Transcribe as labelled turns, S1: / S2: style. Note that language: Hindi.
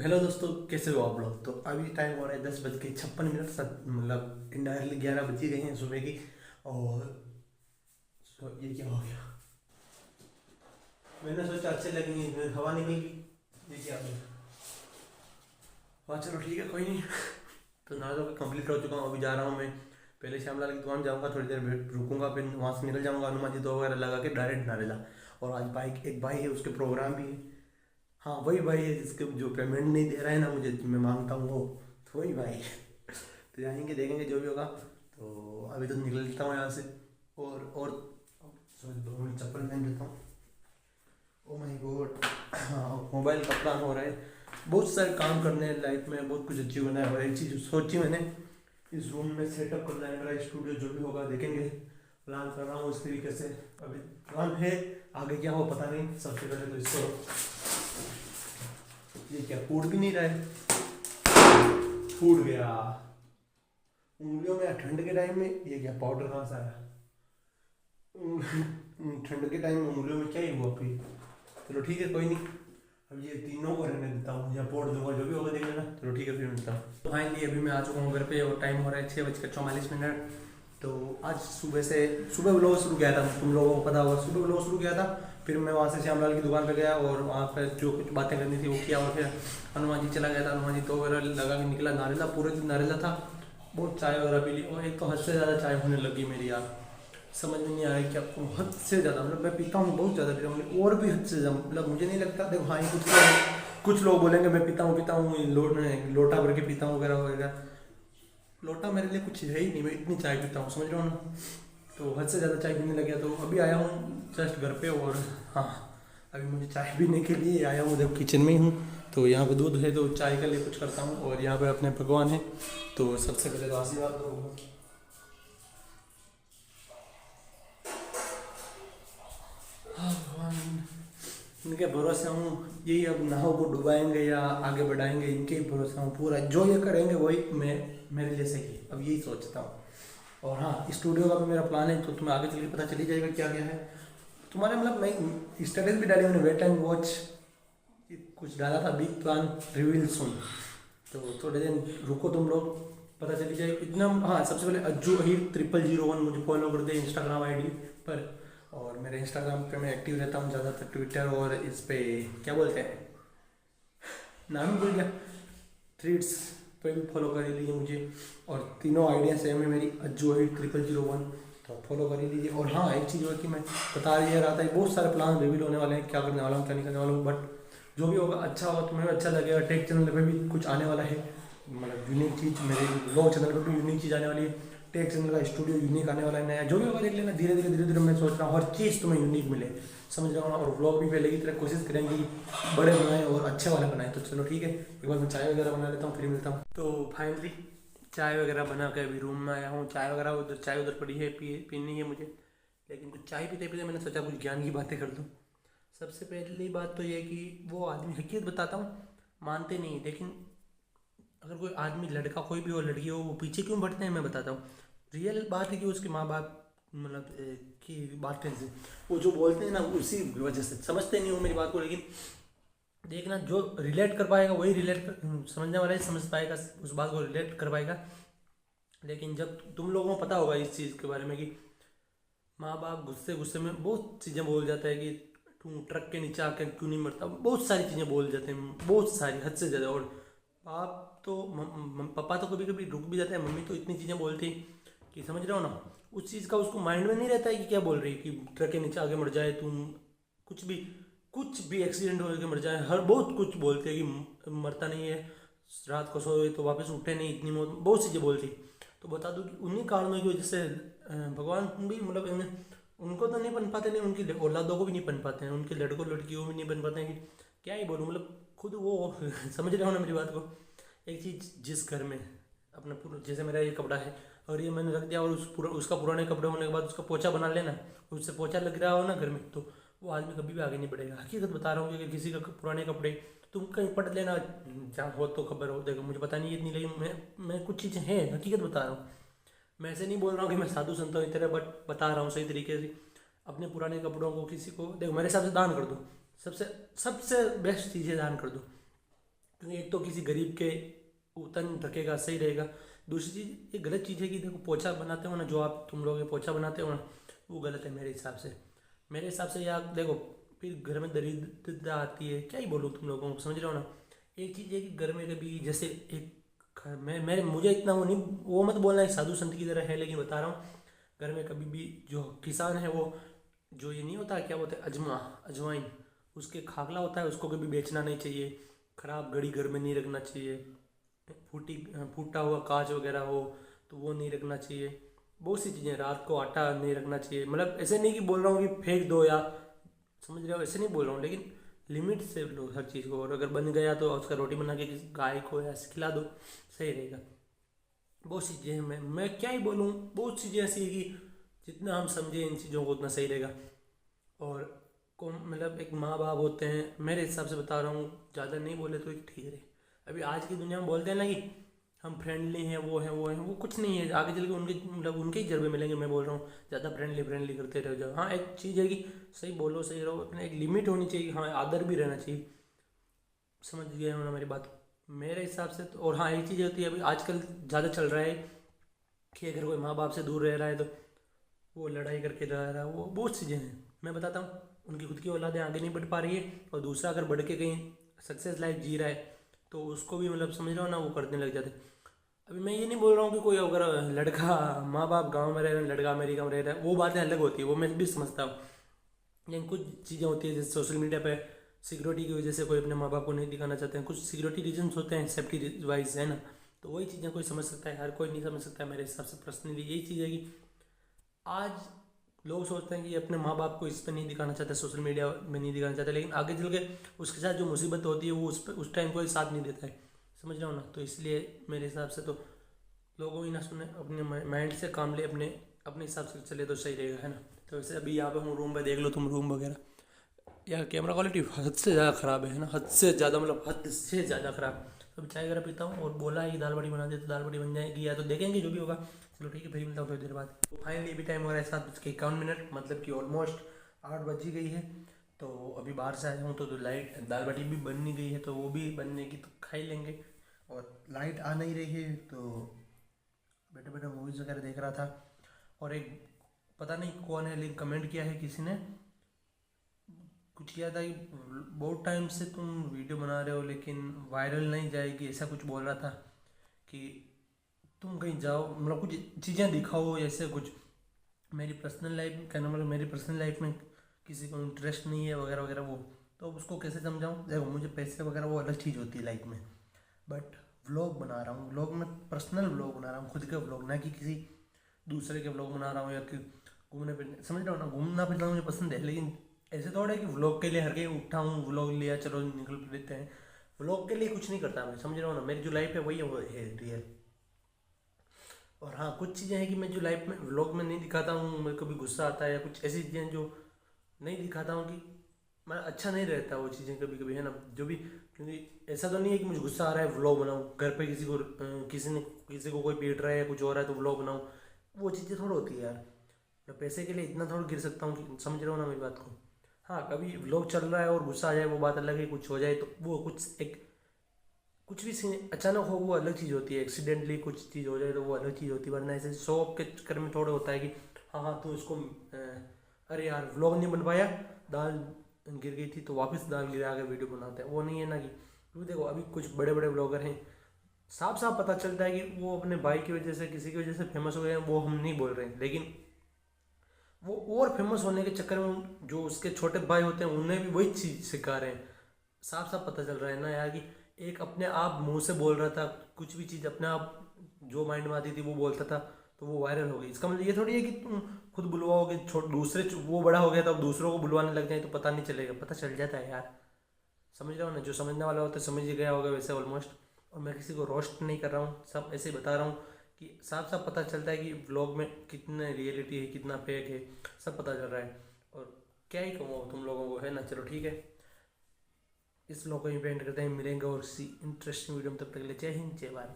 S1: हेलो दोस्तों, कैसे हो आप लोग। तो अभी टाइम हो रहा है 10:56, मतलब इंडायरेक्टली 11 बज ही गए हैं सुबह की। और ये क्या हो गया। मैंने सोचा अच्छे लगेंगे, हवा निकलेगी। ये क्या हो गया। हाँ चलो ठीक है, कोई नहीं। तो नहा धो के कंप्लीट हो चुका हूँ। अभी जा रहा हूँ मैं। पहले श्यामलाल की दुकान जाऊँगा, थोड़ी देर रुकूंगा, फिर वहाँ से निकल जाऊँगा हनुमान जी तो वगैरह लगा के डायरेक्ट नारेला। और आज एक भाई है, उसके प्रोग्राम भी है। हाँ वही भाई है जिसके जो पेमेंट नहीं दे रहा है ना मुझे, मैं मांगता हूँ वो। तो वही भाई है। तो जाएंगे, देखेंगे जो भी होगा। तो अभी तो निकलता हूँ यहाँ से। और सॉरी, 2 मिनट चप्पल पहन लेता हूँ। Oh my God. हाँ, मोबाइल का प्लान हो रहा है। बहुत सारे काम करने हैं लाइफ में, बहुत कुछ अचीव करना है। और एक चीज़ सोची मैंने, इस रूम में सेटअप करना है मेरा स्टूडियो, जो भी होगा देखेंगे। प्लान कर रहा हूँ उस तरीके से। अभी प्लान है, आगे क्या हो पता नहीं। सबसे पहले तो इसको, ये क्या फूट भी नहीं रहा है। फूट गया उंगलियों में ठंड के टाइम में। ये क्या पाउडर कहाँ से आया। ठंड के टाइम में उंगलियों में क्या ही हुआ फिर। चलो ठीक है, कोई नहीं। अब ये तीनों को रहने देता हूँ या पोड़ दूंगा, जो भी होगा देख लेना। चलो ठीक है, फिर मिलता हूँ। तो फाइनली अभी मैं आ चुका हूँ घर पे और टाइम हो रहा है 6:44। तो आज सुबह व्लॉग शुरू किया था, तुम लोगों को पता होगा। सुबह व्लॉग शुरू किया था, फिर मैं वहाँ से श्यामलाल की दुकान पे गया और वहाँ पर जो कुछ बातें करनी थी वो किया। और फिर हनुमान जी चला गया था, हनुमान जी तो वगैरह लगा के निकला। नारेला पूरे दिन नारेला था। बहुत चाय वगैरह पी ली, और एक तो हद से ज़्यादा चाय होने लगी मेरी यार। समझ में नहीं आ रहा है क्या। हद से ज़्यादा, मतलब मैं पीता हूँ बहुत ज़्यादा पीता हूँ, और भी हद से ज़्यादा। मतलब मुझे नहीं लगता। देखो हाँ, कुछ लोग बोलेंगे मैं पीता हूँ लोटा भर के पीता हूँ वगैरह वगैरह। लोटा मेरे लिए कुछ है ही नहीं, मैं इतनी चाय पीता हूँ, समझ रहे हो ना। तो हद से ज़्यादा चाय पीने लग गया। तो अभी आया हूँ जस्ट घर पे। और हाँ, अभी मुझे चाय पीने के लिए आया हूँ, जब किचन में ही हूँ। तो यहाँ पे दूध है तो चाय के लिए कुछ करता हूँ। और यहाँ पे अपने भगवान है, तो सबसे पहले तो आशीर्वाद दो। हाँ भगवान, इनके भरोसे हूँ। यही अब नाव को डुबाएंगे या आगे बढ़ाएंगे, इनके ही भरोसे हूँ पूरा। जो ये करेंगे वही मैं, मेरे लिए सही है, अब यही सोचता हूँ। और हाँ, स्टूडियो का भी मेरा प्लान है, तो तुम्हें आगे चल के पता चली जाएगा क्या क्या है। तुम्हारे मतलब मैं स्टेटस भी डाली मैंने, वेट एंड वॉच कुछ डाला था, बिग प्लान रिवील सुन। तो थोड़े दिन रुको तुम लोग, पता चली जाएगा इतना। हाँ, सबसे पहले अज्जू अहीर 0001 मुझे फॉलो कर दे इंस्टाग्राम आईडी पर। और मेरे इंस्टाग्राम पे मैं एक्टिव रहता हूँ ज़्यादातर, ट्विटर और इस पे क्या बोलते हैं, नाम ही भूल गया, थ्रीड्स पे भी फॉलो कर ही लीजिए मुझे। और तीनों आइडिया सेम है मेरी, अज्जू अहीर 0001, तो फॉलो कर ही लीजिए। और हाँ, एक चीज़ और कि मैं बता ये रहा था, बहुत सारे प्लान रिवील होने वाले हैं, क्या करने वाला हूँ क्या नहीं करने वाला हूँ। बट जो भी होगा अच्छा होगा, तुम्हें भी अच्छा लगेगा। टेक चैनल पे भी कुछ आने वाला है, मतलब यूनिक चीज़। मेरे ब्लॉग चैनल पे भी यूनिक चीज़ आने वाली है। टेक चैनल का स्टूडियो यूनिक आने वाला है नया। जो भी होगा देख लेना, धीरे धीरे मैं सोच रहा हूँ हर चीज़ तुम्हें यूनिक मिले, समझ रहा हूँ ना। और ब्लॉग भी पहले की तरह कोशिश करेंगे कि बड़े बनाए और अच्छे वाले बनाए। तो चलो ठीक है, एक बार मैं चाय वगैरह बना लेता हूँ, फिर मिलता हूँ। तो फाइनली चाय वगैरह बना के अभी रूम में आया हूँ। चाय वगैरह उधर, चाय उधर पड़ी है, पीनी है मुझे। लेकिन कुछ चाय पीते पीते मैंने सोचा कुछ ज्ञान की बातें कर दूँ। सबसे पहली बात तो ये कि वो आदमी, हकीकत बताता हूँ, मानते नहीं, लेकिन अगर कोई आदमी, लड़का कोई भी हो लड़की हो, वो पीछे क्यों बढ़ते हैं मैं बताता हूँ। रियल बात है कि उसके माँ बाप, मतलब की बातें से वो जो बोलते हैं ना, उसी वजह से समझते नहीं हो मेरी बात को। लेकिन देखना, जो रिलेट कर पाएगा वही समझने वाला ही समझ पाएगा, उस बात को रिलेट कर पाएगा। लेकिन जब तुम लोगों को पता होगा इस चीज़ के बारे में कि माँ बाप गुस्से गुस्से में बहुत चीज़ें बोल जाता है कि तू ट्रक के नीचे आकर क्यों नहीं मरता, बहुत सारी चीज़ें बोल जाते हैं, बहुत सारी, हद से ज़्यादा। और बाप तो पापा तो कभी कभी रुक भी जाते हैं, मम्मी तो इतनी चीज़ें बोलती कि समझ रहे हो ना। उस चीज़ का उसको माइंड में नहीं रहता है कि क्या बोल रही है, कि ट्रक के नीचे आगे मर जाए तुम, कुछ भी एक्सीडेंट हो के मर जाए, हर बहुत कुछ बोलते हैं कि मरता नहीं है, रात को सोए तो वापस उठे नहीं, इतनी मौत, बहुत चीज़ें बोलती। तो बता दूं कि उन्हीं कारणों की वजह से भगवान भी, मतलब उनको तो नहीं बन पाते, नहीं उनकी औलादों को भी नहीं बन पाते हैं, उनके लड़कों लड़कियों भी नहीं बन पाते हैं। कि क्या ही बोलूँ, मतलब खुद वो समझ रहे हो ना मेरी बात को। एक चीज़, जिस घर में अपना पूरा, जैसे मेरा ये कपड़ा है और ये मैंने रख दिया, और उसका पुराने कपड़े होने के बाद उसका पोछा बना लेना, उससे पोछा लग रहा हो ना घर में, तो वो आदमी कभी भी आगे नहीं बढ़ेगा। हकीकत बता रहा हूँ कि किसी का पुराने कपड़े तुम कहीं पढ़ लेना, जहाँ हो तो खबर हो, देखो मुझे पता नहीं इतनी, लेकिन मैं कुछ चीज़ें हैं, हकीकत बता रहा हूँ। मैं ऐसे नहीं बोल रहा हूँ कि मैं साधु संत हूँ इतने, बट बता रहा हूँ सही तरीके से। अपने पुराने कपड़ों को किसी को, देखो मेरे हिसाब से दान कर दो, सबसे सबसे बेस्ट चीज़ है दान कर दो। क्योंकि एक तो किसी गरीब के उतन रखेगा सही रहेगा। दूसरी चीज़, ये गलत चीज़ है कि देखो पोछा बनाते हो ना, जो आप तुम लोग ये पोछा बनाते हो ना, वो गलत है मेरे हिसाब से। मेरे हिसाब से यार देखो, फिर घर में दरिद्रता आती है, क्या ही बोलूँ तुम लोगों को, समझ रहे हो ना। एक चीज़ है कि घर में कभी जैसे एक मैं मुझे इतना वो नहीं, वो मत बोलना है साधु संत की तरह है, लेकिन बता रहा हूँ, घर में कभी भी जो किसान है वो, जो ये नहीं होता क्या बोलते हैं, अजवाइन, उसके खागला होता है, उसको कभी बेचना नहीं चाहिए। खराब घड़ी घर में नहीं रखना चाहिए। फूटी फूटा हुआ कांच वगैरह हो तो वो नहीं रखना चाहिए। बहुत सी चीज़ें, रात को आटा नहीं रखना चाहिए। मतलब ऐसे नहीं कि बोल रहा हूँ कि फेंक दो या, समझ रहे हो, ऐसे नहीं बोल रहा हूँ, लेकिन लिमिट से लो हर चीज़ को। और अगर बन गया तो उसका रोटी बना के किसी गाय को या ऐसे खिला दो, सही रहेगा। बहुत सी चीज़ें हैं, मैं क्या ही बोलूँ, बहुत सी चीज़ें ऐसी है कि जितना हम समझें इन चीज़ों को उतना सही रहेगा। और को मतलब एक माँ बाप होते हैं, मेरे हिसाब से बता रहा हूँ, ज़्यादा नहीं बोले तो ठीक रहे। अभी आज की दुनिया में बोलते हैं ना कि हम फ्रेंडली हैं, वो हैं वो हैं, वो कुछ नहीं है। आगे चल के उनके मतलब उनके ही जरबे मिलेंगे। मैं बोल रहा हूँ ज़्यादा फ्रेंडली फ्रेंडली करते रह जाओ। हाँ, एक चीज़ है कि सही बोलो सही रहो, अपने एक लिमिट होनी चाहिए। हाँ, आदर भी रहना चाहिए। समझ गए हो ना मेरी बात, मेरे हिसाब से तो। और हाँ, एक चीज़ होती है, अभी आजकल ज़्यादा चल रहा है कि अगर कोई माँ बाप से दूर रह रहा है तो वो लड़ाई करके रह रहा है। वो बहुत चीज़ें हैं, मैं बताता हूँ। उनकी खुद की औलादें आगे नहीं बढ़ पा रही है, और दूसरा अगर बढ़ के कहीं सक्सेस लाइफ जी रहा है तो उसको भी मतलब समझ रहा हो ना, वो करने लग जाते हैं। अभी मैं ये नहीं बोल रहा हूँ कि कोई अगर लड़का, माँ बाप गांव में रह रहे हैं, लड़का अमेरिका में रह रहा है, वो बातें अलग होती है, वो मैं भी समझता हूँ। लेकिन कुछ चीज़ें होती है जैसे सोशल मीडिया पे सिक्योरिटी की वजह से कोई अपने माँ बाप को नहीं दिखाना चाहते हैं, कुछ सिक्योरिटी रीजन्स होते हैं, सेफ्टी वाइज, है ना। तो वही चीज़ें कोई समझ सकता है, हर कोई नहीं समझ सकता है। मेरे हिसाब से पर्सनली यही चीज़ है कि आज लोग सोचते हैं कि अपने माँ बाप को इस पर नहीं दिखाना चाहते, सोशल मीडिया में नहीं दिखाना चाहते, लेकिन आगे चल के उसके साथ जो मुसीबत होती है वो उस टाइम कोई साथ नहीं देता है, समझ रहे हो ना। तो इसलिए मेरे हिसाब से तो लोगों ही ना सुने, अपने माइंड से काम ले, अपने अपने हिसाब से चले तो सही रहेगा, है ना। तो वैसे अभी यहाँ पे हूँ रूम पे, देख लो तुम रूम वगैरह, यार कैमरा क्वालिटी हद से ज़्यादा ख़राब है ना, हद से ज़्यादा, मतलब हद से ज़्यादा ख़राब। अभी चाय वगैरह पीता हूँ, और बोला है कि दाल बाटी बना दे, तो दाल बाटी बन जाएगी, या तो देखेंगे जो भी होगा। चलो ठीक है, फिर मिलता हूँ थोड़ी देर बाद। तो फाइनली अभी टाइम हो रहा है 7:51, मतलब कि ऑलमोस्ट 8 बज ही गई है। तो अभी बाहर से आया हूँ तो लाइट, दाल बाटी भी बन नहीं गई है, तो वो भी बनने की तो खा ही लेंगे। और लाइट आ नहीं रही है, तो बैठे बैठे मूवीज़ वगैरह देख रहा था। और एक पता नहीं कौन है, लेकिन कमेंट किया है किसी ने, कुछ किया था कि बहुत टाइम से तुम वीडियो बना रहे हो लेकिन वायरल नहीं जाएगी, ऐसा कुछ बोल रहा था। कि तुम कहीं जाओ, मतलब कुछ चीज़ें दिखाओ, ऐसे कुछ। मेरी पर्सनल लाइफ कहना, मतलब मेरी पर्सनल लाइफ में किसी को इंटरेस्ट नहीं है वगैरह वगैरह वो। तो उसको कैसे समझाऊँ, देखो मुझे पैसे वगैरह वो अलग चीज़ होती है लाइफ में, बट व्लॉग बना रहा हूँ, व्लॉग में पर्सनल व्लॉग बना रहा हूँ, खुद का व्लॉग, ना कि किसी दूसरे के व्लॉग बना रहा हूँ, या कि घूमने फिरने, समझ रहा हूँ ना। घूमना फिरना मुझे पसंद है, लेकिन ऐसे थोड़ा है कि व्लॉग के लिए हर कहीं उठा हूँ, व्लॉग लिया, चलो निकल लेते हैं। व्लॉग के लिए कुछ नहीं करता मैं, समझ रहा हूँ ना। मेरी जो लाइफ है वही है, वो है रियल। और हाँ, कुछ चीज़ें हैं कि मैं जो लाइफ में व्लॉग में नहीं दिखाता हूँ, मेरे को भी गुस्सा आता है, या कुछ ऐसी चीज़ें जो नहीं दिखाता हूँ कि मैं अच्छा नहीं रहता वो चीज़ें कभी कभी, है ना, जो भी। क्योंकि ऐसा तो नहीं है कि मुझे गुस्सा आ रहा है व्लॉग बनाऊँ, घर पे किसी को किसी को कोई पीट रहा है या कुछ हो रहा है तो व्लॉग बनाऊँ। वो चीज़ें थोड़ा होती है यार। मैं पैसे के लिए इतना थोड़ा गिर सकता हूँ कि, समझ रहे हो ना मेरी बात को। हाँ, कभी व्लॉग चल रहा है और गुस्सा आ जाए वो बात अलग है, कुछ हो जाए तो वो कुछ एक, कुछ भी सीन अचानक हो वो अलग चीज़ होती है, एक्सीडेंटली कुछ चीज़ हो जाए तो वो अलग चीज़ होती है। वरना ऐसे शो ऑफ के चक्कर में थोड़ा होता है कि हाँ हाँ तो इसको अरे यार व्लॉग नहीं बन पाया, दाल गिर गई थी तो वापस दाल गिरा के वीडियो बनाते हैं, वो नहीं है ना। कि क्योंकि देखो अभी कुछ बड़े बड़े ब्लॉगर हैं, साफ साफ पता चलता है कि वो अपने भाई की वजह से, किसी की वजह से फेमस हो गए हैं, वो हम नहीं बोल रहे हैं, लेकिन वो और फेमस होने के चक्कर में जो उसके छोटे भाई होते हैं उन्हें भी वही चीज़ सिखा रहे हैं। साफ साफ पता चल रहा है ना यार कि एक अपने आप मुंह से बोल रहा था कुछ भी चीज़, अपने आप जो माइंड में आती थी वो बोलता था, तो वो वायरल हो गई। इसका मतलब ये थोड़ी है कि तुम खुद बुलवाओगे, वो बड़ा हो गया तो अब दूसरों को बुलवाने लग जाए तो पता नहीं चलेगा, पता चल जाता है यार। समझ रहे हो ना, जो समझने वाला होता है समझ ही गया होगा वैसे ऑलमोस्ट। और मैं किसी को रोस्ट नहीं कर रहा हूँ, सब ऐसे ही बता रहा हूँ कि साफ साफ पता चलता है कि व्लॉग में कितना रियलिटी है, कितना फेक है, सब पता चल रहा है। और क्या ही कहूँ तुम लोगों को, है ना। चलो ठीक है, इस व्लॉग को यहीं पे एंड करते हैं, मिलेंगे और किसी इंटरेस्टिंग वीडियो में, तब तक के लिए जय हिंद जय भारत।